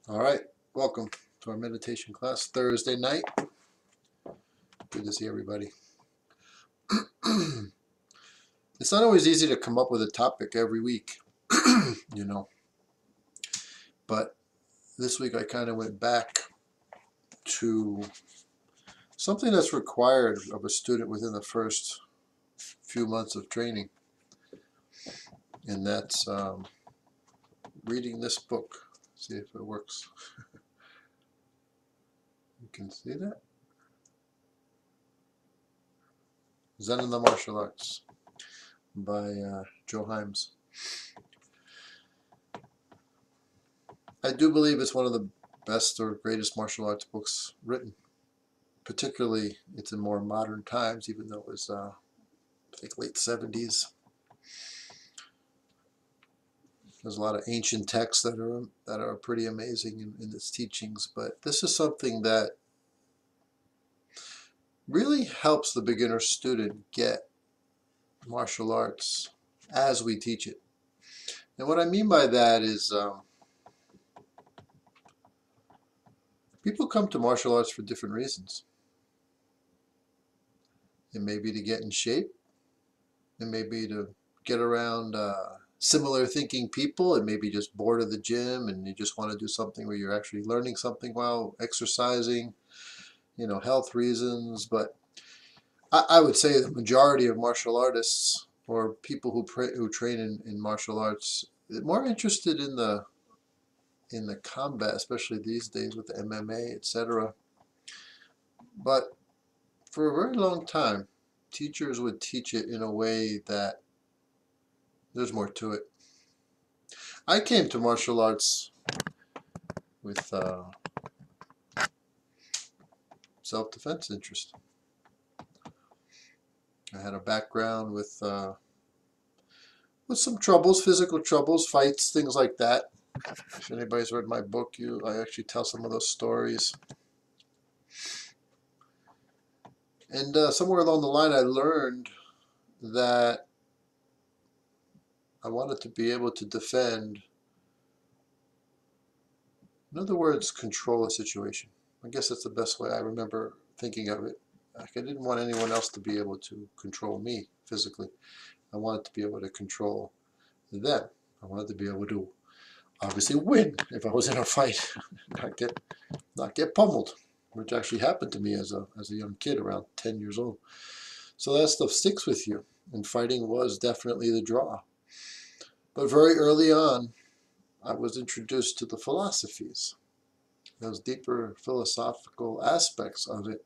All right, welcome to our meditation class Thursday night. Good to see everybody. It's not always easy to come up with a topic every week, you know, but this week I kind of went back to something that's required of a student within the first few months of training, and that's reading this book. See if it works. You can see that. Zen and the Martial Arts by Joe Hyams. I do believe it's one of the best or greatest martial arts books written. Particularly, it's in more modern times, even though it was, I think, late 70s. There's a lot of ancient texts that are pretty amazing in its teachings, but this is something that really helps the beginner student get martial arts as we teach it. And what I mean by that is people come to martial arts for different reasons. It may be to get in shape. It may be to get around similar thinking people. It may be just bored of the gym and you just want to do something where you're actually learning something while exercising, health reasons. But I would say the majority of martial artists or people who train in martial arts are more interested in the combat, especially these days with the MMA, etc. But for a very long time, teachers would teach it in a way that there's more to it. I came to martial arts with self-defense interest. I had a background with some troubles, physical troubles, fights, things like that. If anybody's read my book, I actually tell some of those stories. And somewhere along the line, I learned that I wanted to be able to defend, in other words, control a situation. I guess that's the best way I remember thinking of it. Like I didn't want anyone else to be able to control me physically. I wanted to be able to control them. I wanted to be able to obviously win if I was in a fight, not get pummeled, which actually happened to me as a young kid around 10 years old. So that stuff sticks with you, and fighting was definitely the draw. But very early on, I was introduced to the philosophies, those deeper philosophical aspects of it.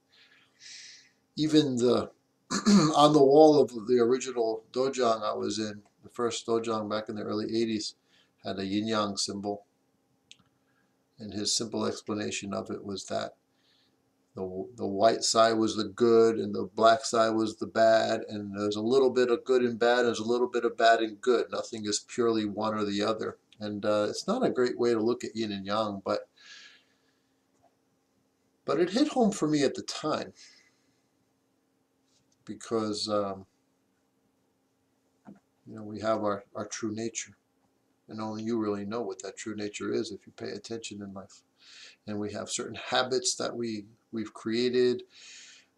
Even the on the wall of the original dojang I was in, the first dojang back in the early 80s, had a yin-yang symbol. And his simple explanation of it was that the white side was the good and the black side was the bad, and there's a little bit of good and bad, there's a little bit of bad and good. Nothing is purely one or the other. And it's not a great way to look at yin and yang, but it hit home for me at the time because we have our true nature, and only you really know what that true nature is if you pay attention in life. And we have certain habits that we've created,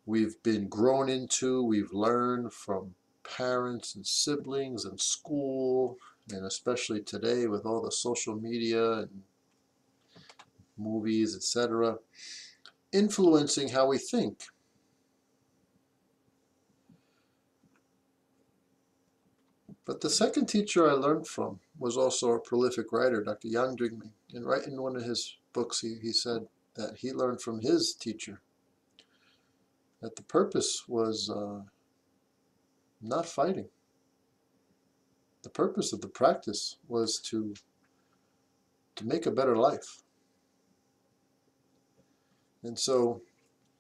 we've been grown into, we've learned from parents and siblings and school, and especially today with all the social media and movies, etc., influencing how we think. But the second teacher I learned from was also a prolific writer, Dr. Yang. And right in one of his books, he said that he learned from his teacher that the purpose was not fighting. The purpose of the practice was to make a better life. And so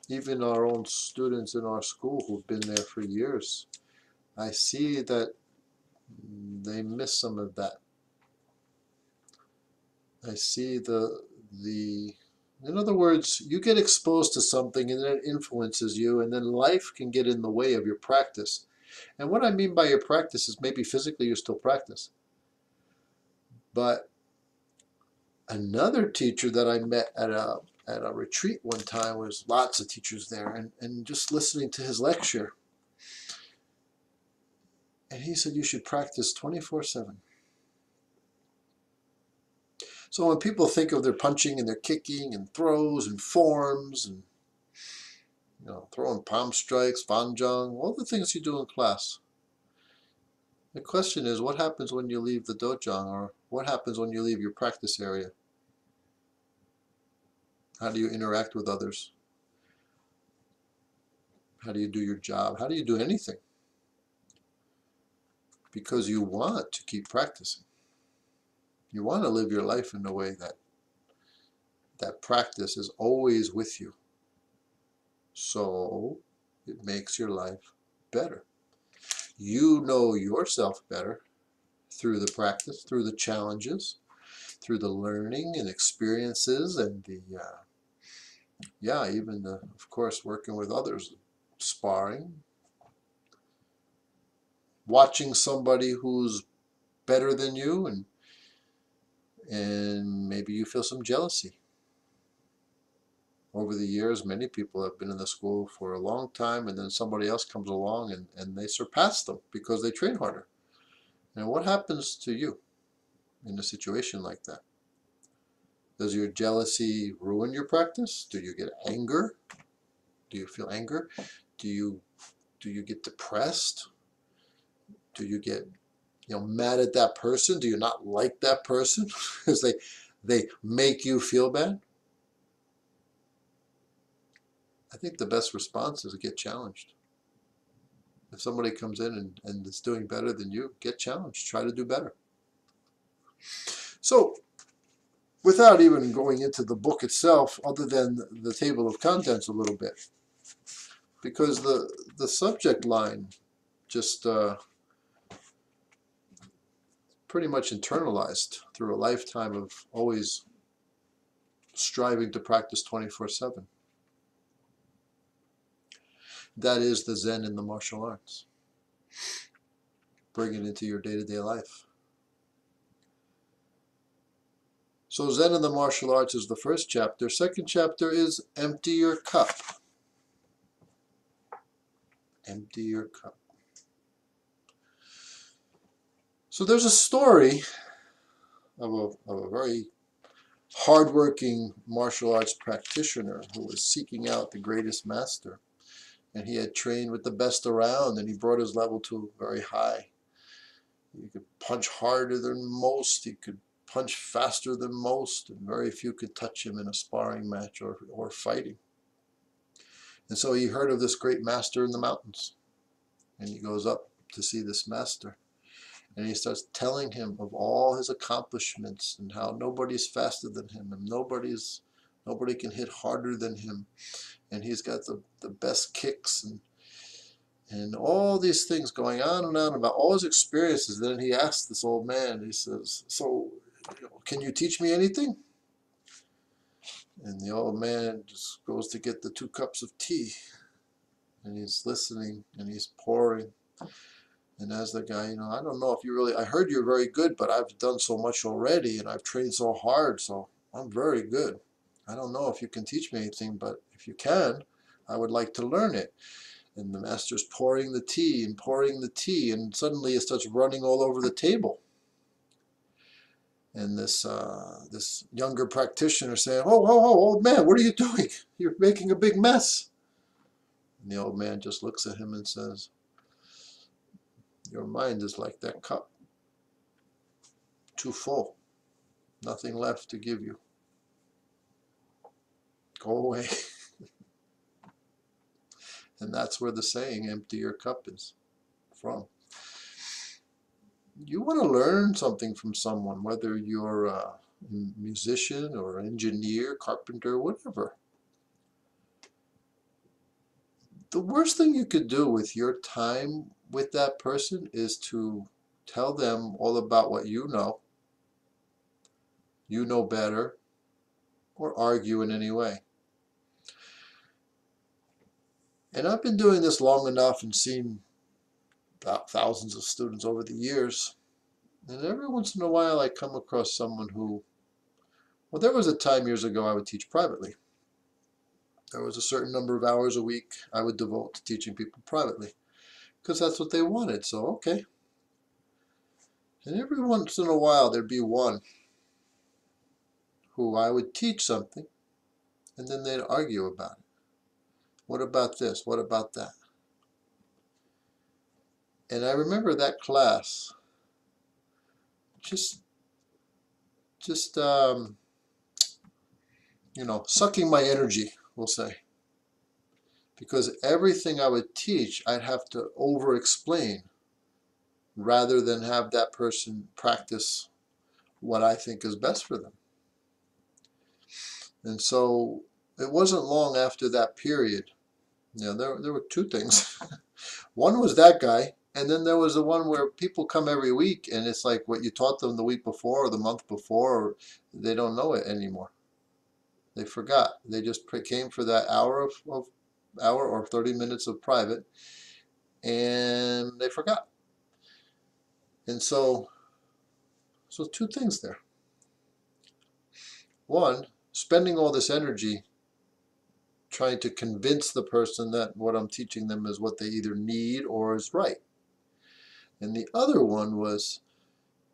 even our own students in our school who've been there for years, I see that they miss some of that. I see in other words, you get exposed to something and then it influences you, and then life can get in the way of your practice. And what I mean by your practice is maybe physically you still practice, but Another teacher that I met at a retreat one time, was lots of teachers there, and just listening to his lecture, and he said you should practice 24/7. So when people think of their punching and their kicking and throws and forms and throwing palm strikes, fanjang, all the things you do in class, the question is, what happens when you leave the dojang, or what happens when you leave your practice area? How do you interact with others? How do you do your job? How do you do anything? Because you want to keep practicing. You want to live your life in a way that practice is always with you. So it makes your life better. You know yourself better through the practice, through the challenges, through the learning and experiences, and even of course, working with others, sparring, watching somebody who's better than you, and maybe you feel some jealousy. Over the years, many people have been in the school for a long time, and then somebody else comes along and they surpass them because they train harder. And what happens to you in a situation like that? Does your jealousy ruin your practice? Do you get anger? Do you feel anger? Do you get depressed? Do you get mad at that person? Do you not like that person because they make you feel bad? I think the best response is to get challenged. If somebody comes in and is doing better than you, get challenged. Try to do better. So, without even going into the book itself, other than the table of contents a little bit, because the subject line just pretty much internalized through a lifetime of always striving to practice 24/7. That is the Zen in the martial arts. Bring it into your day-to-day life. So Zen in the martial arts is the first chapter. Second chapter is empty your cup. Empty your cup. So there's a story of a very hardworking martial arts practitioner who was seeking out the greatest master. And he had trained with the best around, and he brought his level to very high. He could punch harder than most, he could punch faster than most, and very few could touch him in a sparring match or fighting. And so he heard of this great master in the mountains, and he goes up to see this master. And he starts telling him of all his accomplishments and how nobody's faster than him, and nobody can hit harder than him, and he's got the best kicks and all these things going on and on about all his experiences. Then he asks this old man, he says, so can you teach me anything? And the old man just goes to get the 2 cups of tea, and he's listening and he's pouring. And as the guy, I don't know if you really, I heard you're very good, but I've done so much already and I've trained so hard, so I'm very good. I don't know if you can teach me anything, but if you can, I would like to learn it. And the master's pouring the tea and pouring the tea, and suddenly it starts running all over the table. And this younger practitioner saying, oh, old man, what are you doing? You're making a big mess. And the old man just looks at him and says, your mind is like that cup, too full, nothing left to give you. Go away. And that's where the saying, empty your cup, is from. You want to learn something from someone, whether you're a musician or engineer, carpenter, whatever. The worst thing you could do with your time with that person is to tell them all about what you know better, or argue in any way. And I've been doing this long enough and seen thousands of students over the years, and every once in a while I come across someone who Well, there was a time years ago I would teach privately. There was a certain number of hours a week I would devote to teaching people privately because that's what they wanted. So, okay. And every once in a while there'd be one who I would teach something and then they'd argue about it. What about this? What about that? And I remember that class just sucking my energy, we'll say. Because everything I would teach, I'd have to over-explain rather than have that person practice what I think is best for them. And so it wasn't long after that period. There were two things. One was that guy, and then there was the one where people come every week, and it's like what you taught them the week before or the month before, or they don't know it anymore. They forgot. They just came for that hour or 30 minutes of private, and they forgot. And so two things there. One, spending all this energy trying to convince the person that what I'm teaching them is what they either need or is right. And the other one was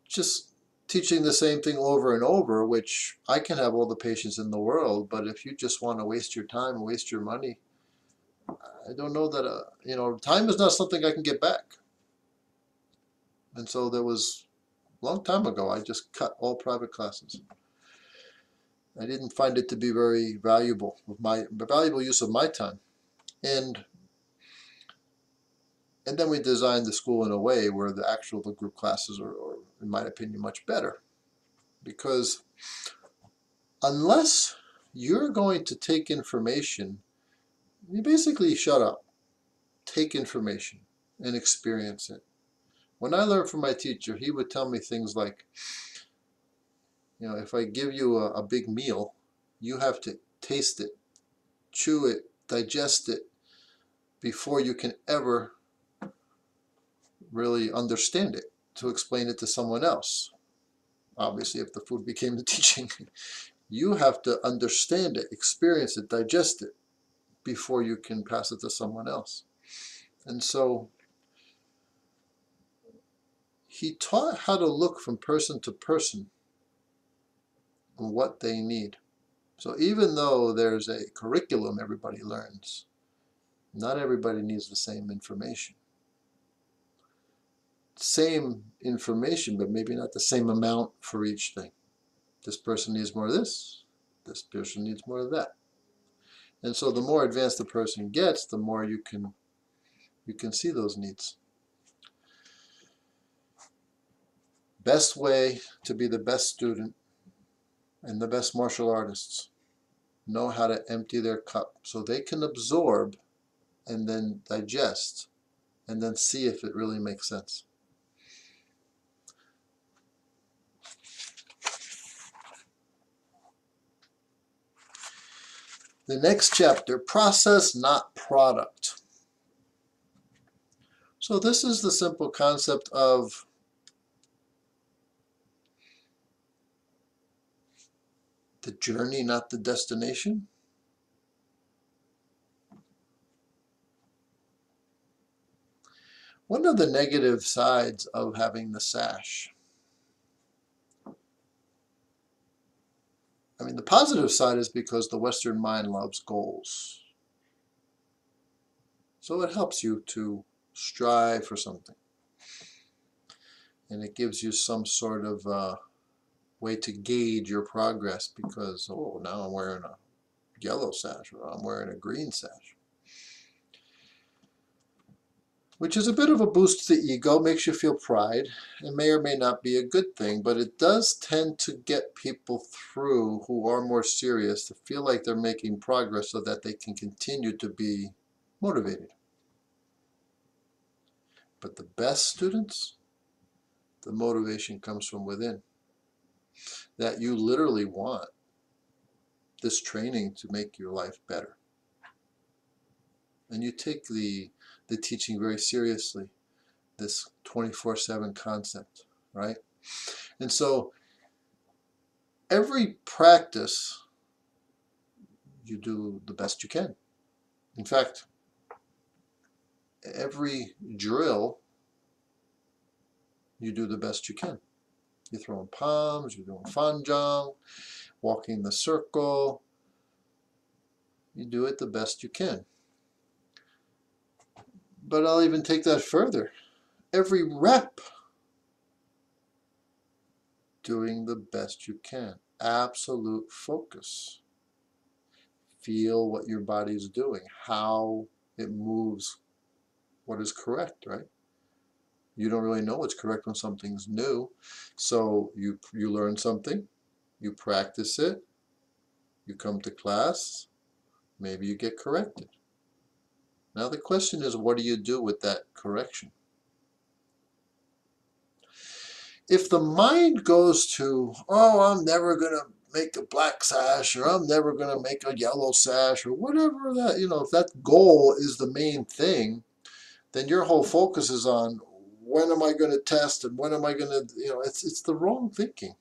just teaching the same thing over and over, which I can have all the patience in the world, but if you just want to waste your time, waste your money, I don't know that, time is not something I can get back. And so there was, a long time ago, I just cut all private classes. I didn't find it to be very valuable use of my time. And then we designed the school in a way where the group classes are, in my opinion, much better. Because unless you're going to take information, you basically shut up, take information, and experience it. When I learned from my teacher, he would tell me things like, if I give you a big meal, you have to taste it, chew it, digest it, before you can ever really understand it, to explain it to someone else. Obviously, if the food became the teaching, you have to understand it, experience it, digest it, before you can pass it to someone else. And so he taught how to look from person to person and what they need. So even though there's a curriculum everybody learns, not everybody needs the same information. Same information, but maybe not the same amount for each thing. This person needs more of this. This person needs more of that. And so the more advanced the person gets, the more you can see those needs. Best way to be the best student and the best martial artists, know how to empty their cup so they can absorb and then digest and then see if it really makes sense. The next chapter, process not product. So this is the simple concept of the journey, not the destination. One of the negative sides of having the sash, the positive side is because the Western mind loves goals. So it helps you to strive for something. And it gives you some sort of way to gauge your progress because, oh, now I'm wearing a yellow sash or I'm wearing a green sash. Which is a bit of a boost to the ego, makes you feel pride, and may or may not be a good thing, but it does tend to get people through who are more serious to feel like they're making progress so that they can continue to be motivated. But the best students, the motivation comes from within. That you literally want this training to make your life better. And you take the teaching very seriously, this 24/7 concept, right? And so Every practice, you do the best you can. In fact, every drill, you do the best you can. You're throwing palms, you're doing Zhang, walking the circle. You do it the best you can. But I'll even take that further. Every rep, doing the best you can. Absolute focus. Feel what your body's doing, how it moves, what is correct, right? You don't really know what's correct when something's new. So you learn something, you practice it, you come to class, maybe you get corrected. Now the question is, what do you do with that correction? If the mind goes to, oh, I'm never going to make a black sash, or I'm never going to make a yellow sash, or whatever that, if that goal is the main thing, then your whole focus is on when am I going to test and when am I going to, it's the wrong thinking.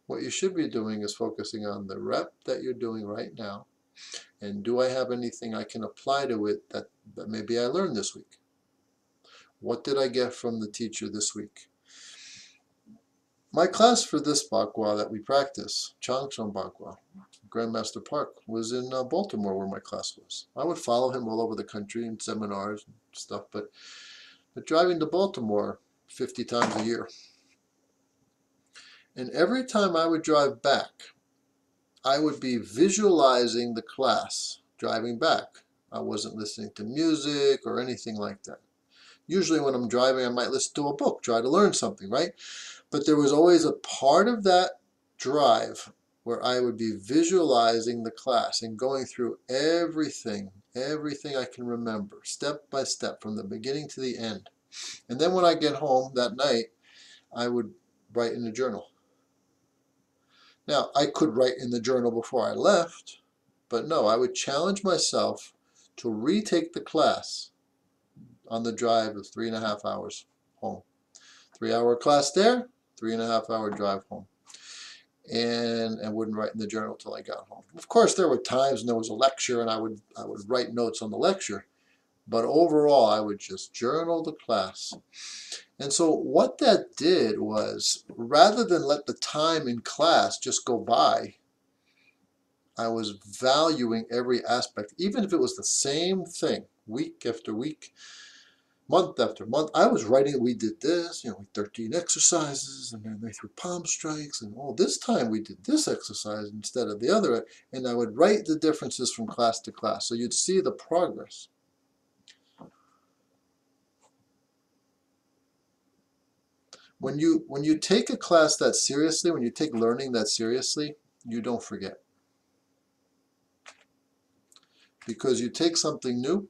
What you should be doing is focusing on the rep that you're doing right now, and do I have anything I can apply to it that maybe I learned this week? What did I get from the teacher this week? My class for this Bagua that we practice, Zhang Bagua, Grandmaster Park, was in Baltimore where my class was. I would follow him all over the country in seminars and stuff, but driving to Baltimore 50 times a year. And every time I would drive back, I would be visualizing the class driving back. I wasn't listening to music or anything like that. Usually when I'm driving, I might listen to a book, try to learn something, right? But there was always a part of that drive where I would be visualizing the class and going through everything I can remember, step by step, from the beginning to the end. And then when I get home that night, I would write in the journal. Now, I could write in the journal before I left, but no, I would challenge myself to retake the class on the drive of 3.5 hours home. 3-hour class there, 3.5-hour drive home. And I wouldn't write in the journal till I got home. Of course, there were times when there was a lecture and I would write notes on the lecture, but overall, I would just journal the class. And so what that did was, rather than let the time in class just go by, I was valuing every aspect, even if it was the same thing, week after week, month after month. I was writing, we did this, 13 exercises, and then they threw palm strikes, and this time we did this exercise instead of the other, and I would write the differences from class to class, so you'd see the progress. When you take a class that seriously, when you take learning that seriously, you don't forget. Because you take something new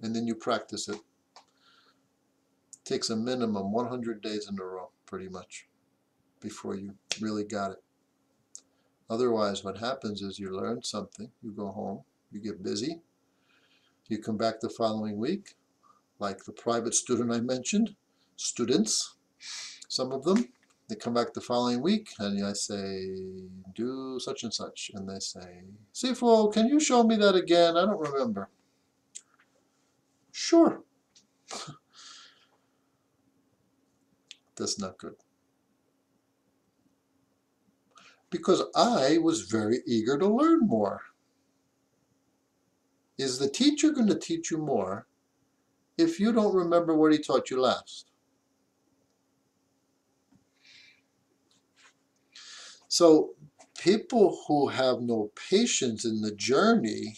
and then you practice it. It takes a minimum 100 days in a row, pretty much, before you really got it. Otherwise, what happens is you learn something, you go home, you get busy, you come back the following week, like the private student I mentioned, students, some of them, they come back the following week, and I say, do such and such. And they say, Sifo, can you show me that again? I don't remember. Sure. That's not good. Because I was very eager to learn more. Is the teacher going to teach you more if you don't remember what he taught you last? So people who have no patience in the journey,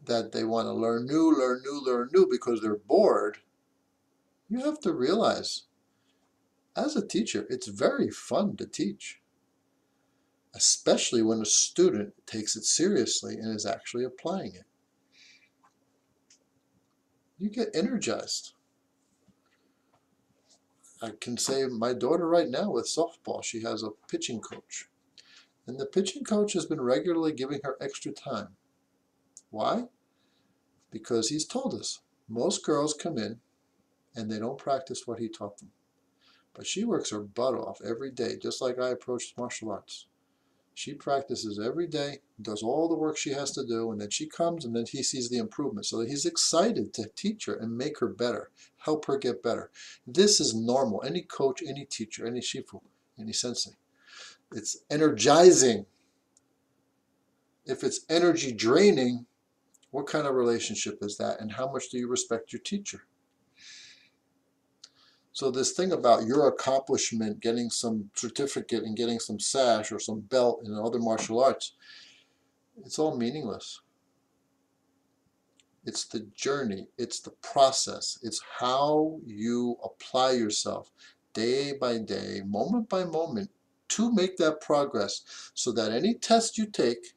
that they want to learn new because they're bored, you have to realize, as a teacher, it's very fun to teach, especially when a student takes it seriously and is actually applying it. You get energized. I can say my daughter right now with softball, she has a pitching coach. And the pitching coach has been regularly giving her extra time. Why? Because he's told us most girls come in and they don't practice what he taught them. But she works her butt off every day, just like I approach martial arts. She practices every day, does all the work she has to do, and then she comes and then he sees the improvement. So he's excited to teach her and make her better, help her get better. This is normal. Any coach, any teacher, any shifu, any sensei. It's energizing. If it's energy draining, what kind of relationship is that? And how much do you respect your teacher? So this thing about your accomplishment, getting some certificate and getting some sash or some belt in other martial arts, it's all meaningless. It's the journey, it's the process, it's how you apply yourself day by day, moment by moment, to make that progress, so that any test you take,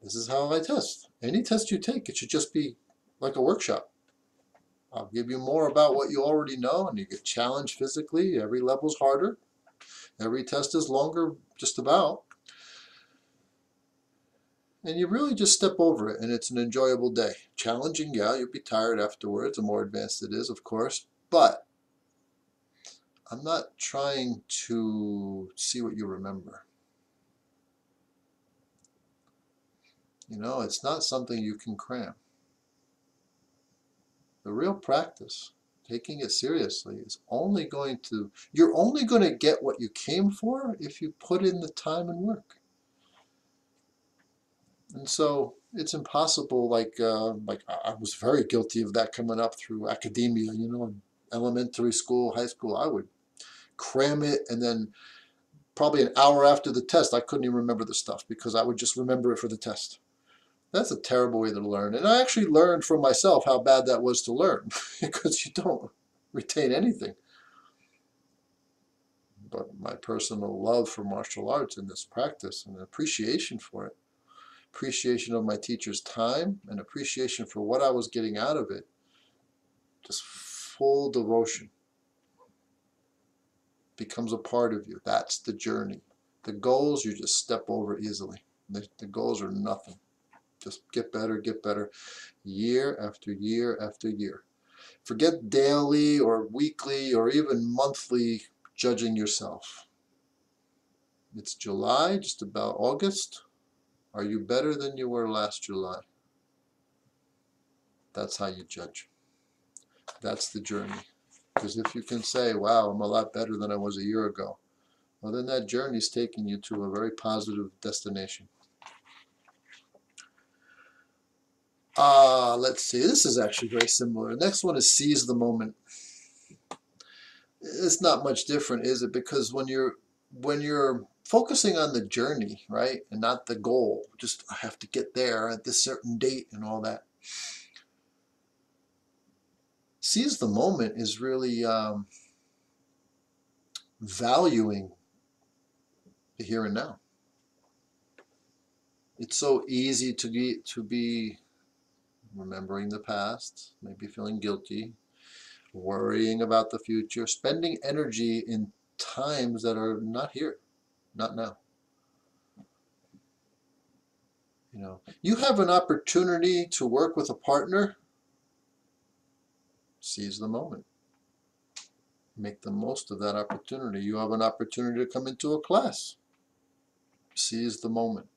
this is how I test. Any test you take, it should just be like a workshop. I'll give you more about what you already know, and you get challenged physically. Every level's harder. Every test is longer, just about. And you really just step over it, and it's an enjoyable day. Challenging, yeah, you'll be tired afterwards. The more advanced it is, of course. But I'm not trying to see what you remember. You know, it's not something you can cram. The real practice, taking it seriously, is only going to, you're only going to get what you came for if you put in the time and work. And so it's impossible, like I was very guilty of that coming up through academia, you know, elementary school, high school. I would cram it, and then probably an hour after the test, I couldn't even remember the stuff because I would just remember it for the test. That's a terrible way to learn. And I actually learned from myself how bad that was to learn because you don't retain anything. But my personal love for martial arts and this practice and appreciation for it, appreciation of my teacher's time and appreciation for what I was getting out of it, just full devotion becomes a part of you. That's the journey. The goals, you just step over easily. The goals are nothing. Just get better, year after year after year. Forget daily or weekly or even monthly judging yourself. It's July, just about August. Are you better than you were last July? That's how you judge. That's the journey. Because if you can say, wow, I'm a lot better than I was a year ago, well, then that journey is taking you to a very positive destination. Let's see. This is actually very similar. The next one is seize the moment. It's not much different, is it? Because when you're focusing on the journey, right, and not the goal, just I have to get there at this certain date and all that. Seize the moment is really valuing the here and now. It's so easy to be remembering the past, maybe feeling guilty, worrying about the future, spending energy in times that are not here, not now. You know, you have an opportunity to work with a partner. Seize the moment. Make the most of that opportunity. You have an opportunity to come into a class. Seize the moment.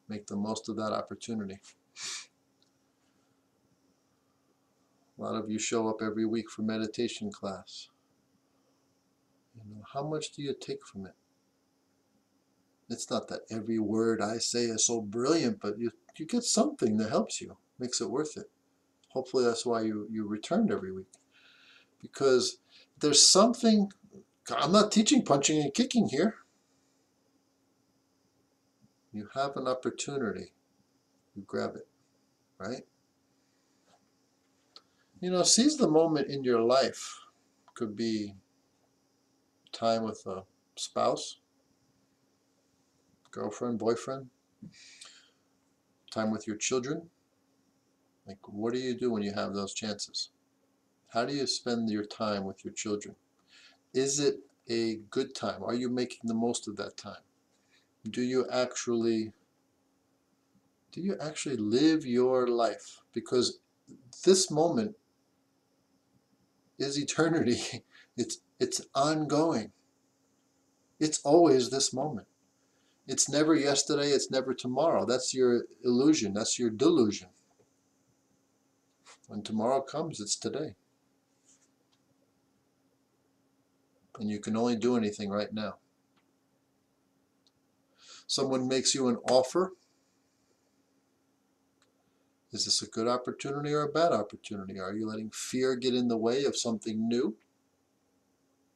Make the most of that opportunity. A lot of you show up every week for meditation class. You know, how much do you take from it? It's not that every word I say is so brilliant, but you get something that helps you, makes it worth it. Hopefully that's why you returned every week. Because there's something, I'm not teaching punching and kicking here. You have an opportunity, you grab it, right? You know, seize the moment in your life. Could be time with a spouse, girlfriend, boyfriend, time with your children. Like, what do you do when you have those chances? How do you spend your time with your children? Is it a good time? Are you making the most of that time? Do you actually live your life? Because this moment is eternity. It's ongoing. It's always this moment. It's never yesterday, it's never tomorrow. That's your illusion, that's your delusion. When tomorrow comes, it's today. And you can only do anything right now. Someone makes you an offer. Is this a good opportunity or a bad opportunity? Are you letting fear get in the way of something new?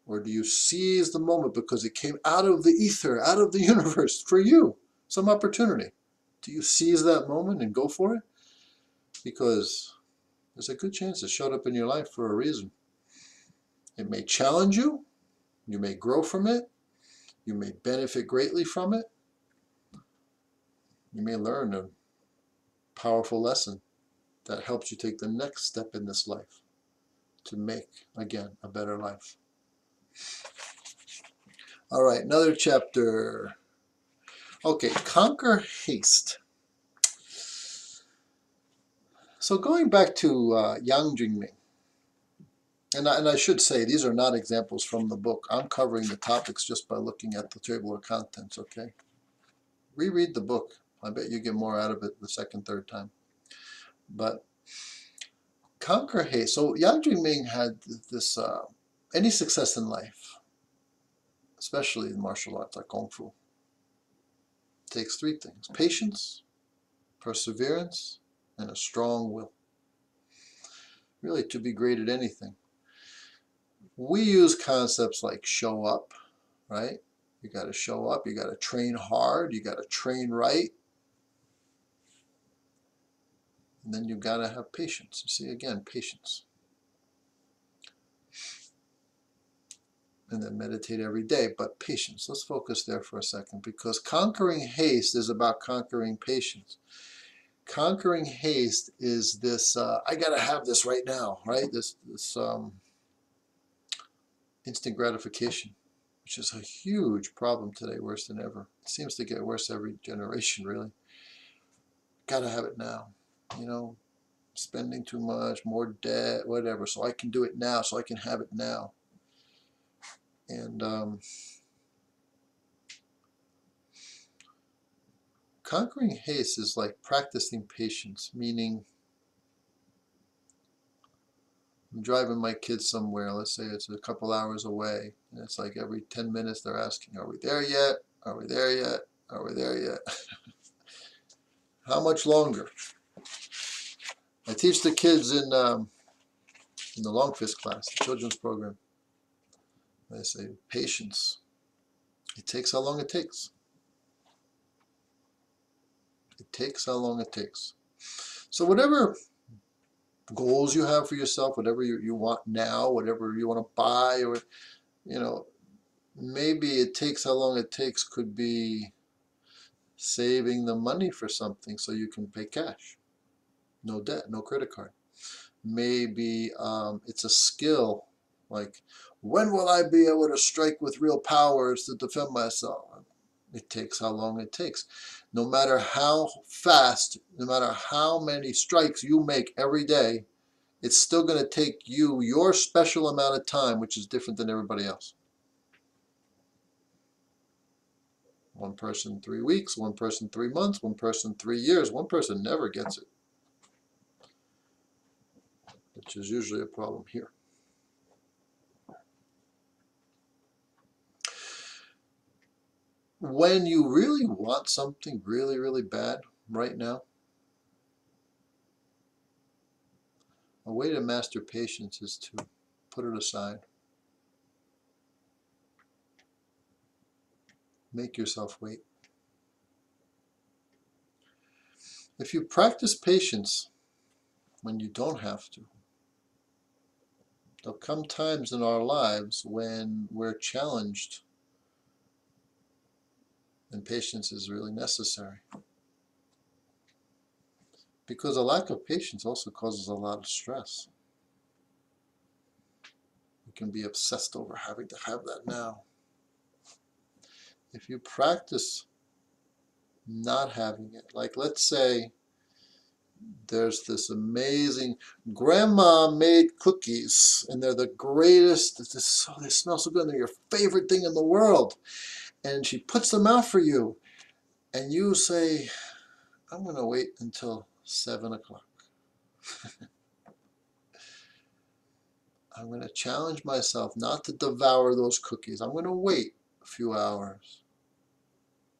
Or do you seize the moment because it came out of the ether, out of the universe for you, some opportunity? Do you seize that moment and go for it? Because there's a good chance it showed up in your life for a reason. It may challenge you. You may grow from it. You may benefit greatly from it. You may learn a powerful lesson that helps you take the next step in this life to make, again, a better life. All right, another chapter. Okay, conquer haste. So going back to Yang Jingming, and I should say these are not examples from the book. I'm covering the topics just by looking at the table of contents, okay? Reread the book. I bet you get more out of it the second, third time. But conquer haste. So Yang Jingming had this, any success in life, especially in martial arts like Kung Fu, takes three things: patience, perseverance, and a strong will. Really, to be great at anything. We use concepts like show up, right? You got to show up, you got to train hard, you got to train right. And then you got to have patience. You see, again, patience. And then meditate every day, but patience. Let's focus there for a second, because conquering haste is about conquering patience. Conquering haste is this, I got to have this right now, right? This instant gratification, which is a huge problem today, worse than ever. It seems to get worse every generation, really. Got to have it now. You know, spending too much, more debt, whatever, so I can do it now, so I can have it now. And conquering haste is like practicing patience, meaning I'm driving my kids somewhere, let's say it's a couple hours away, and it's like every 10 minutes they're asking, are we there yet? Are we there yet? Are we there yet? How much longer? I teach the kids in the long fist class, the children's program. I say, patience. It takes how long it takes. It takes how long it takes. So whatever goals you have for yourself, whatever you want now, whatever you want to buy, or, you know, maybe it takes how long it takes could be saving the money for something so you can pay cash. No debt, no credit card. Maybe it's a skill, like, when will I be able to strike with real powers to defend myself? It takes how long it takes. No matter how fast, no matter how many strikes you make every day, it's still going to take you your special amount of time, which is different than everybody else. One person 3 weeks, one person 3 months, one person 3 years, one person never gets it, which is usually a problem here. When you really want something really, really bad right now, a way to master patience is to put it aside. Make yourself wait. If you practice patience when you don't have to, there'll come times in our lives when we're challenged and patience is really necessary. Because a lack of patience also causes a lot of stress. You can be obsessed over having to have that now. If you practice not having it, like let's say there's this amazing grandma made cookies, and they're the greatest. They smell so good. They're your favorite thing in the world. And she puts them out for you, and you say, I'm going to wait until 7 o'clock. I'm going to challenge myself not to devour those cookies. I'm going to wait a few hours.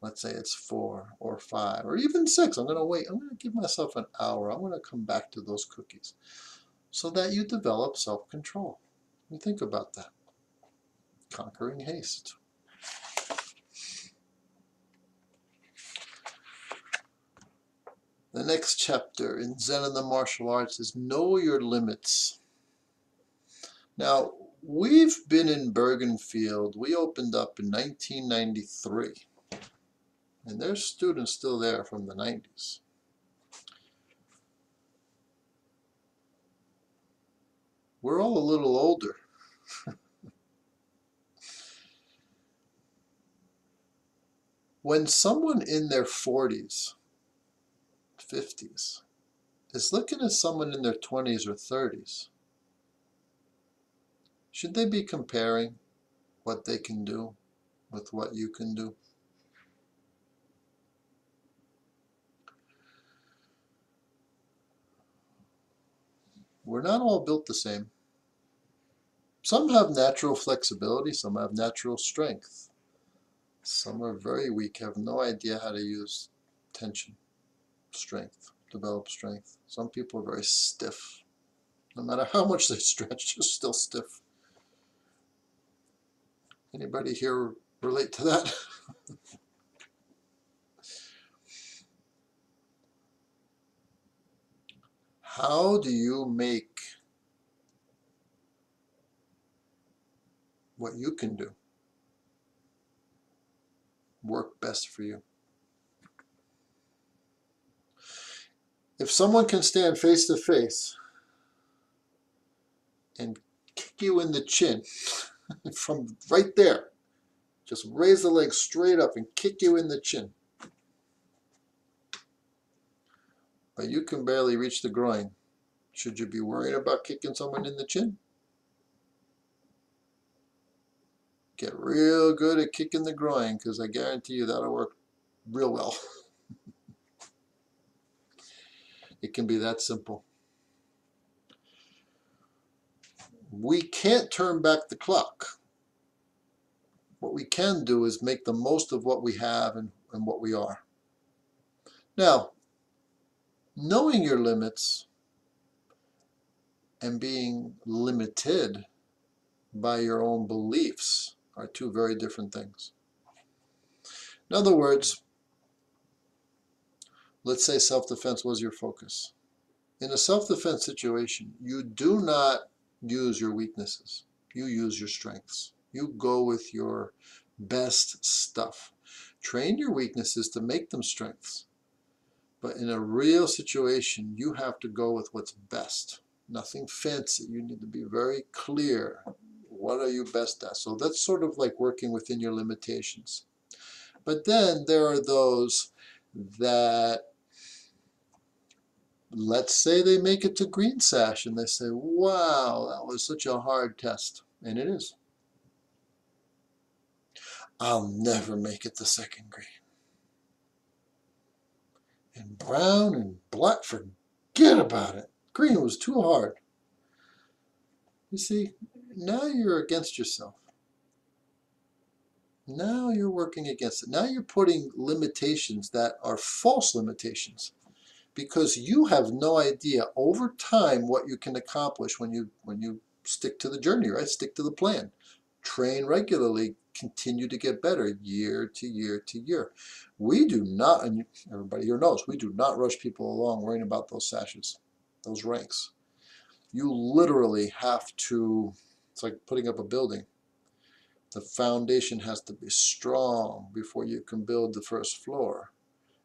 Let's say it's 4 or 5 or even 6. I'm going to wait. I'm going to give myself an hour. I'm going to come back to those cookies so that you develop self-control. You think about that. Conquering haste. The next chapter in Zen and the martial arts is know your limits. Now, we've been in Bergenfield. We opened up in 1993. And there's students still there from the 90s. We're all a little older. When someone in their 40s, 50s, is looking at someone in their 20s or 30s, should they be comparing what they can do with what you can do? We're not all built the same. Some have natural flexibility, some have natural strength. Some are very weak, have no idea how to use tension, strength, develop strength. Some people are very stiff. No matter how much they stretch, they're still stiff. Anybody here relate to that? How do you make what you can do work best for you? If someone can stand face to face and kick you in the chin from right there, just raise the leg straight up and kick you in the chin, but you can barely reach the groin, should you be worried about kicking someone in the chin? Get real good at kicking the groin, because I guarantee you that'll work real well. It can be that simple. We can't turn back the clock. What we can do is make the most of what we have and what we are. Now, knowing your limits and being limited by your own beliefs are two very different things. In other words, let's say self-defense was your focus. In a self-defense situation, you do not use your weaknesses. You use your strengths. You go with your best stuff. Train your weaknesses to make them strengths. But in a real situation, you have to go with what's best. Nothing fancy. You need to be very clear. What are you best at? So that's sort of like working within your limitations. But then there are those that, let's say they make it to green sash and they say, wow, that was such a hard test. And it is. I'll never make it to second green. And brown and black, forget about it. Green was too hard. You see, now you're against yourself. Now you're working against it. Now you're putting limitations that are false limitations, because you have no idea over time what you can accomplish when you stick to the journey, right? Stick to the plan. Train regularly, continue to get better year to year to year. We do not, and everybody here knows, we do not rush people along worrying about those sashes, those ranks. You literally have to, it's like putting up a building. The foundation has to be strong before you can build the first floor.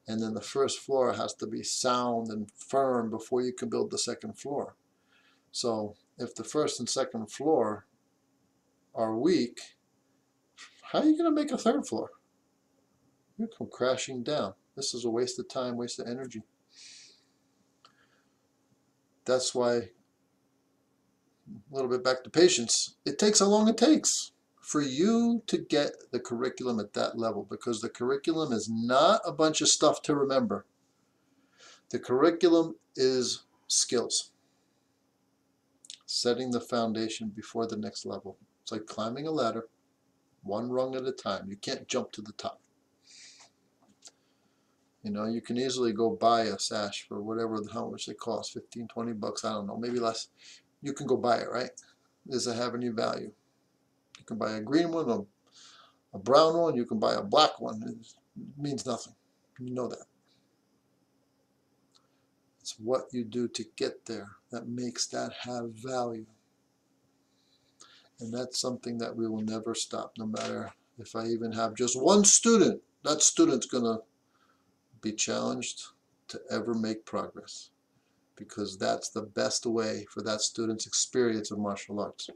And then the first floor has to be sound and firm before you can build the second floor. So if the first and second floor are weak, how are you going to make a third floor? You'll come crashing down. This is a waste of time, waste of energy. That's why, a little bit back to patience, it takes how long it takes for you to get the curriculum at that level, because the curriculum is not a bunch of stuff to remember. The curriculum is skills, setting the foundation before the next level. It's like climbing a ladder, one rung at a time. You can't jump to the top. You know, you can easily go buy a sash for whatever, how much they cost, 15, 20 bucks, I don't know, maybe less. You can go buy it, right? Does it have any value? You can buy a green one, a brown one, you can buy a black one. It means nothing. You know that. It's what you do to get there that makes that have value. And that's something that we will never stop, no matter if I even have just one student. That student's going to be challenged to ever make progress, because that's the best way for that student's experience of martial arts.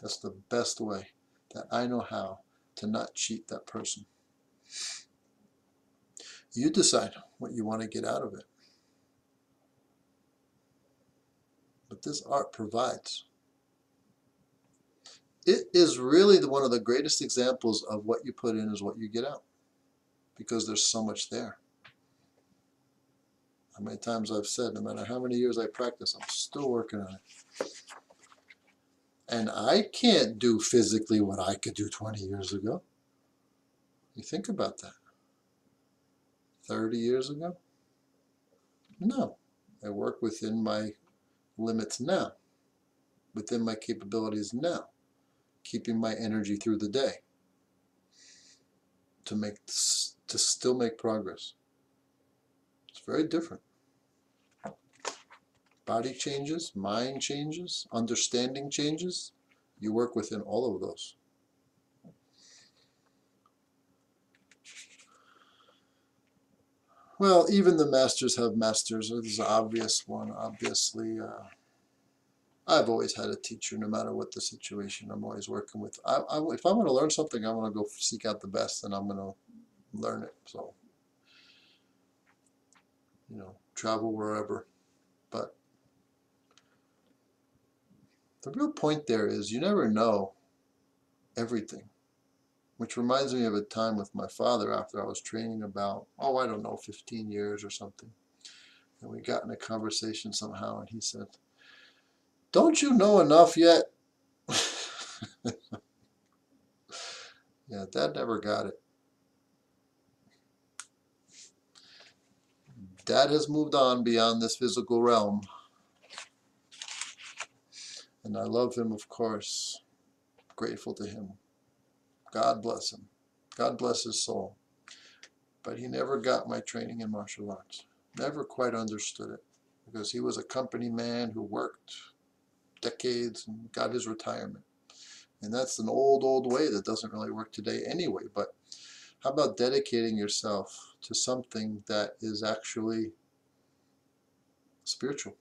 That's the best way that I know how to not cheat that person. You decide what you want to get out of it. But this art provides. It is really one of the greatest examples of what you put in is what you get out, because there's so much there. How many times I've said, no matter how many years I practice, I'm still working on it. And I can't do physically what I could do 20 years ago. You think about that. 30 years ago? No. I work within my limits now, within my capabilities now, keeping my energy through the day to still make progress. It's very different. Body changes, mind changes, understanding changes. You work within all of those. Well, even the masters have masters. This is an obvious one. Obviously, I've always had a teacher, no matter what the situation. I'm always working with. If I want to learn something, I want to go seek out the best, and I'm going to learn it. So, you know, travel wherever. But the real point there is you never know everything, which reminds me of a time with my father after I was training about, oh, I don't know, 15 years or something. And we got in a conversation somehow, and he said, "Don't you know enough yet?" Yeah, Dad never got it. Dad has moved on beyond this physical realm. And I love him, of course. Grateful to him. God bless him. God bless his soul. But he never got my training in martial arts. Never quite understood it. Because he was a company man who worked decades and got his retirement. And that's an old way that doesn't really work today anyway. But how about dedicating yourself to something that is actually spiritual?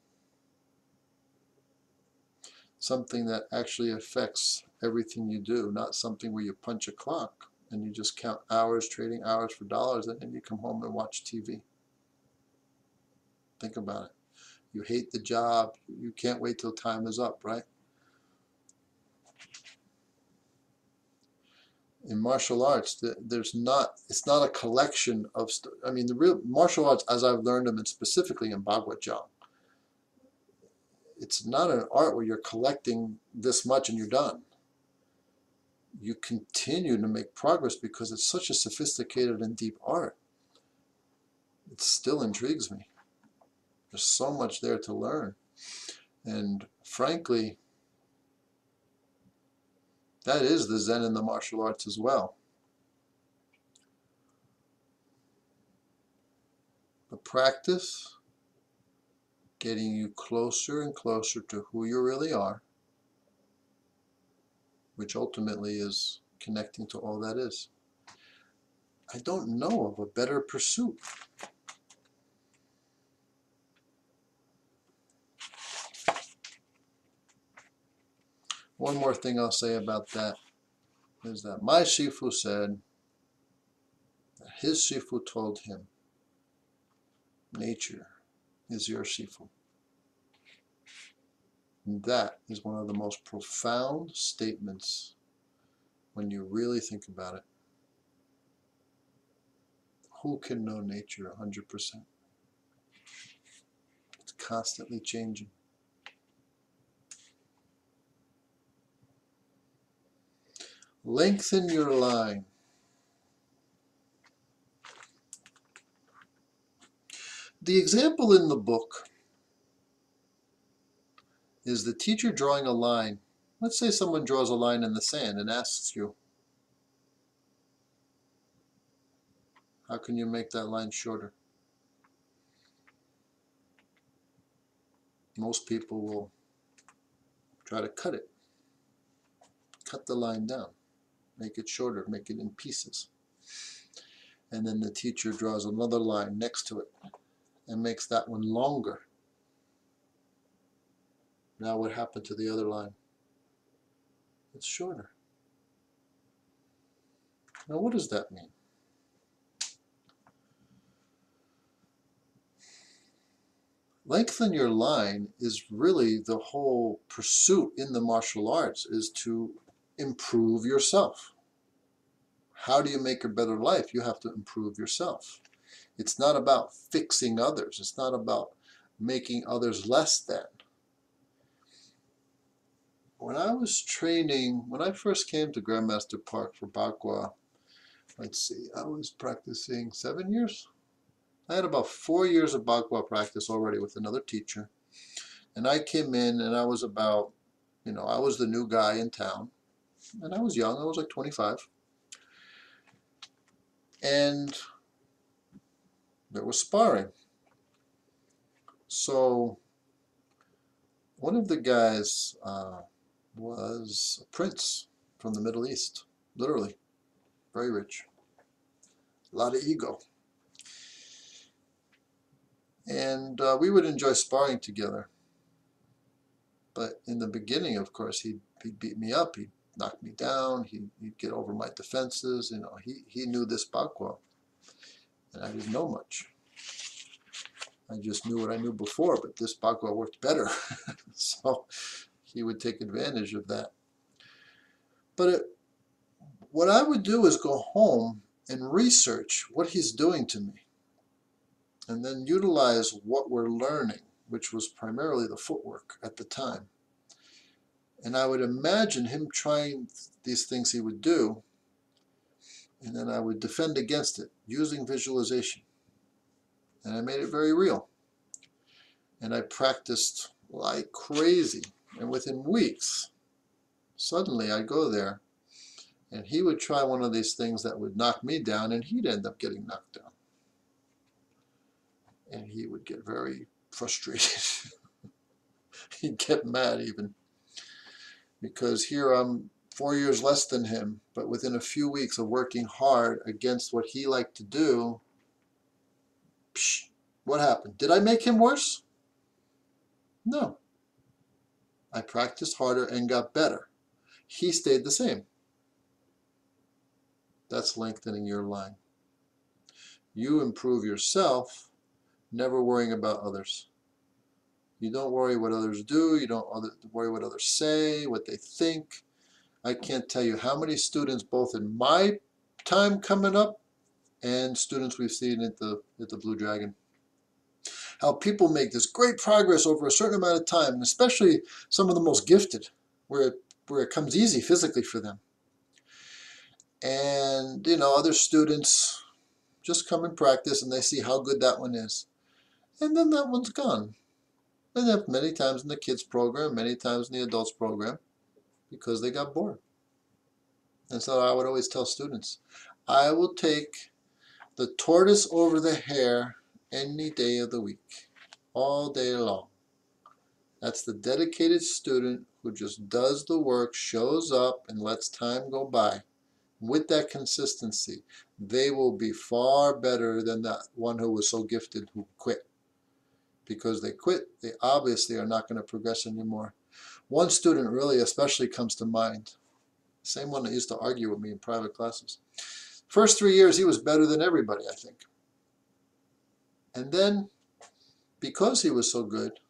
Something that actually affects everything you do, not something where you punch a clock and you just count hours, trading hours for dollars, and then you come home and watch TV. Think about it. You hate the job. You can't wait till time is up, right? In martial arts, it's not a collection of, the real martial arts, as I've learned them, and specifically in Bagua Zhang, it's not an art where you're collecting this much and you're done. You continue to make progress because it's such a sophisticated and deep art. It still intrigues me. There's so much there to learn. And frankly, that is the Zen in the martial arts as well. The practice, getting you closer and closer to who you really are, which ultimately is connecting to all that is. I don't know of a better pursuit. One more thing I'll say about that is that my Shifu said that his Shifu told him, nature is your Shifu. And that is one of the most profound statements when you really think about it. Who can know nature 100%? It's constantly changing. Lengthen your line. The example in the book is the teacher drawing a line. Let's say someone draws a line in the sand and asks you, how can you make that line shorter? Most people will try to cut it. Cut the line down. Make it shorter. Make it in pieces. And then the teacher draws another line next to it and makes that one longer. Now what happened to the other line? It's shorter. Now what does that mean? Lengthen your line is really the whole pursuit in the martial arts, is to improve yourself. How do you make a better life? You have to improve yourself. It's not about fixing others. It's not about making others less than. When I was training, when I first came to Grandmaster Park for Bagua, let's see, I was practicing 7 years. I had about 4 years of Bagua practice already with another teacher. And I came in and I was about, I was the new guy in town. And I was young, I was like 25. And there was sparring. So one of the guys was a prince from the Middle East, literally, very rich, a lot of ego. And we would enjoy sparring together. But in the beginning, of course, he'd beat me up, he'd knock me down, he'd get over my defenses. He knew this Bagua, and I didn't know much. I just knew what I knew before, but this Bagua worked better. So he would take advantage of that. But what I would do is go home and research what he's doing to me, and then utilize what we're learning, which was primarily the footwork at the time. And I would imagine him trying these things he would do, and then I would defend against it using visualization. And I made it very real. And I practiced like crazy. And within weeks, suddenly I'd go there, and he would try one of these things that would knock me down, and he'd end up getting knocked down. And he would get very frustrated. He'd get mad even. Because here I'm 4 years less than him, but within a few weeks of working hard against what he liked to do, psh, what happened? Did I make him worse? No. I practiced harder and got better. He stayed the same. That's lengthening your line. You improve yourself, never worrying about others. You don't worry what others do. You don't worry what others say, what they think. I can't tell you how many students, both in my time coming up and students we've seen at the Blue Dragon, how people make this great progress over a certain amount of time, and especially some of the most gifted, where it comes easy physically for them. And, other students just come and practice, and they see how good that one is. And then that one's gone. And then many times in the kids program, many times in the adults program, because they got bored. And so I would always tell students, I will take the tortoise over the hare any day of the week, all day long. That's the dedicated student who just does the work, shows up, and lets time go by. With that consistency, they will be far better than that one who was so gifted who quit. Because they quit, they obviously are not going to progress anymore. One student really especially comes to mind. Same one that used to argue with me in private classes. First 3 years, he was better than everybody, I think. And then, because he was so good,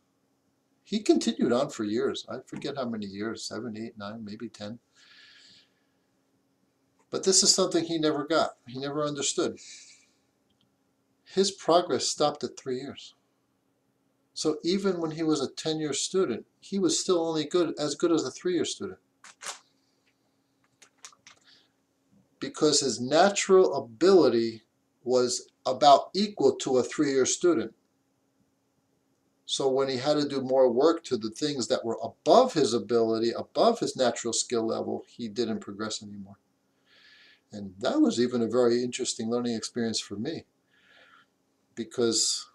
He continued on for years. I forget how many years, 7, 8, 9, maybe 10. But this is something he never got. He never understood. His progress stopped at 3 years. So even when he was a 10-year student, he was still only as good as a 3-year student. Because his natural ability was about equal to a 3-year student. So when he had to do more work to the things that were above his ability, above his natural skill level, he didn't progress anymore. And that was even a very interesting learning experience for me. Because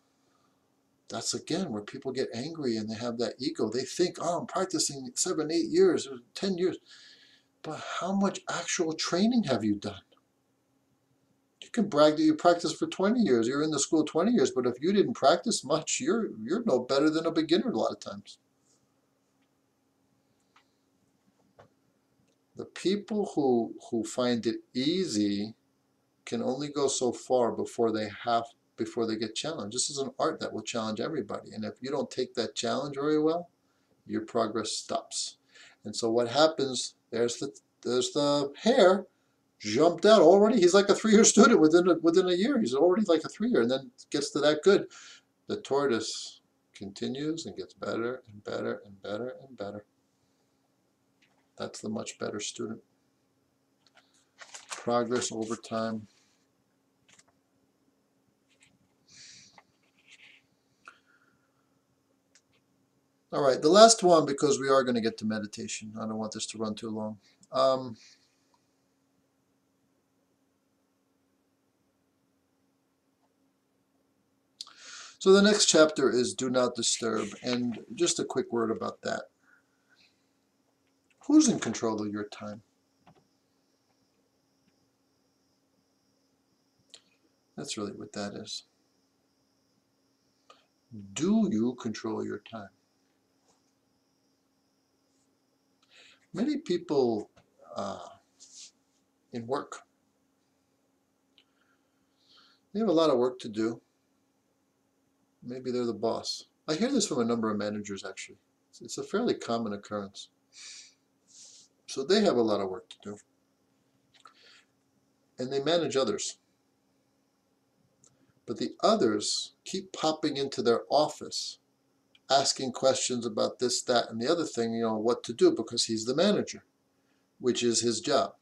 that's again where people get angry and they have that ego. They think, oh, I'm practicing 7, 8 years or 10 years. But how much actual training have you done? You can brag that you practiced for 20 years. You're in the school 20 years, but if you didn't practice much, you're no better than a beginner a lot of times. The people who find it easy can only go so far before they get challenged. This is an art that will challenge everybody. And if you don't take that challenge very well, your progress stops. And so what happens, there's the hare jumped out already. He's like a 3-year student within a year. He's already like a 3-year, and then gets to that good. The tortoise continues and gets better and better and better and better. That's the much better student. Progress over time. All right, the last one, because we are going to get to meditation. I don't want this to run too long. So the next chapter is Do Not Disturb, and just a quick word about that. Who's in control of your time? That's really what that is. Do you control your time? Many people in work, they have a lot of work to do. Maybe they're the boss. I hear this from a number of managers, actually. It's a fairly common occurrence. So they have a lot of work to do. And they manage others. But the others keep popping into their office, asking questions about this, that, and the other thing, what to do, because he's the manager, which is his job.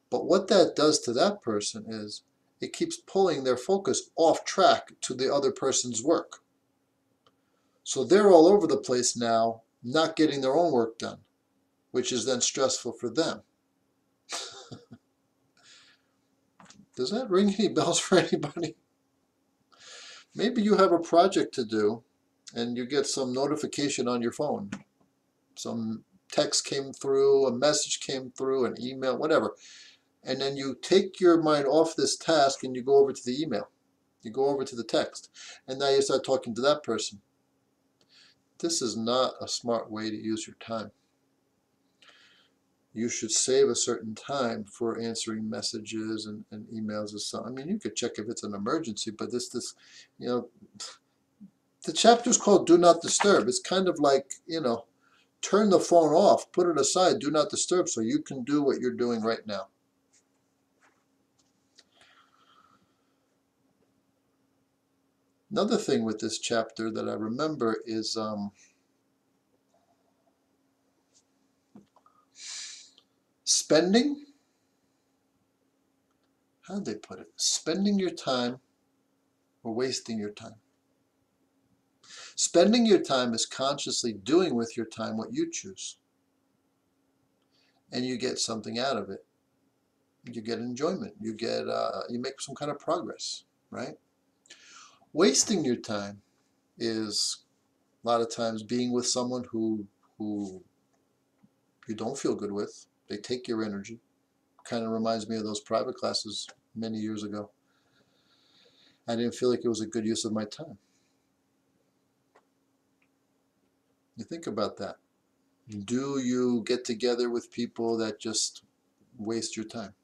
But what that does to that person is it keeps pulling their focus off track to the other person's work. So they're all over the place now, not getting their own work done, which is then stressful for them. Does that ring any bells for anybody? Maybe you have a project to do and you get some notification on your phone. Some text came through, a message came through, an email, whatever. And then you take your mind off this task and you go over to the email. You go over to the text. And now you start talking to that person. This is not a smart way to use your time. You should save a certain time for answering messages and emails or something. I mean, you could check if it's an emergency, but the chapter is called Do Not Disturb. It's kind of like, turn the phone off, put it aside, do not disturb, so you can do what you're doing right now. Another thing with this chapter that I remember is spending. How did they put it? Spending your time or wasting your time. Spending your time is consciously doing with your time what you choose. And you get something out of it. You get enjoyment. You make some kind of progress, right? Wasting your time is a lot of times being with someone who you don't feel good with. They take your energy. Kind of reminds me of those private classes many years ago. I didn't feel like it was a good use of my time. You think about that. Do you get together with people that just waste your time?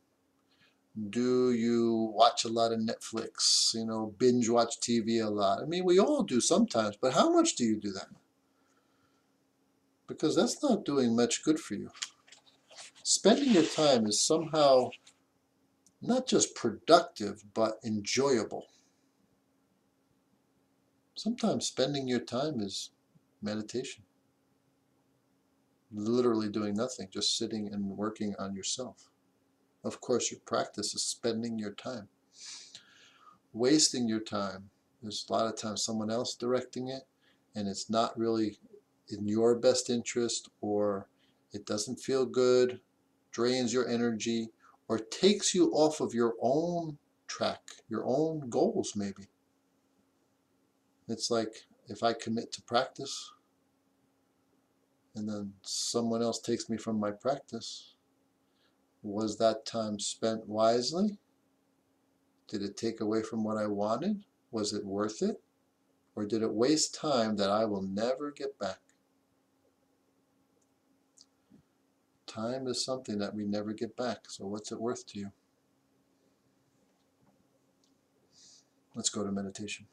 Do you watch a lot of Netflix, binge watch TV a lot? I mean, we all do sometimes, but how much do you do that? Because that's not doing much good for you. Spending your time is somehow not just productive, but enjoyable. Sometimes spending your time is meditation. Literally doing nothing, just sitting and working on yourself. Of course, your practice is spending your time. Wasting your time, there's a lot of times someone else directing it, and it's not really in your best interest, or it doesn't feel good, drains your energy, or takes you off of your own track, your own goals maybe. It's like if I commit to practice and then someone else takes me from my practice, was that time spent wisely? Did it take away from what I wanted? Was it worth it? Or did it waste time that I will never get back? Time is something that we never get back, so what's it worth to you? Let's go to meditation.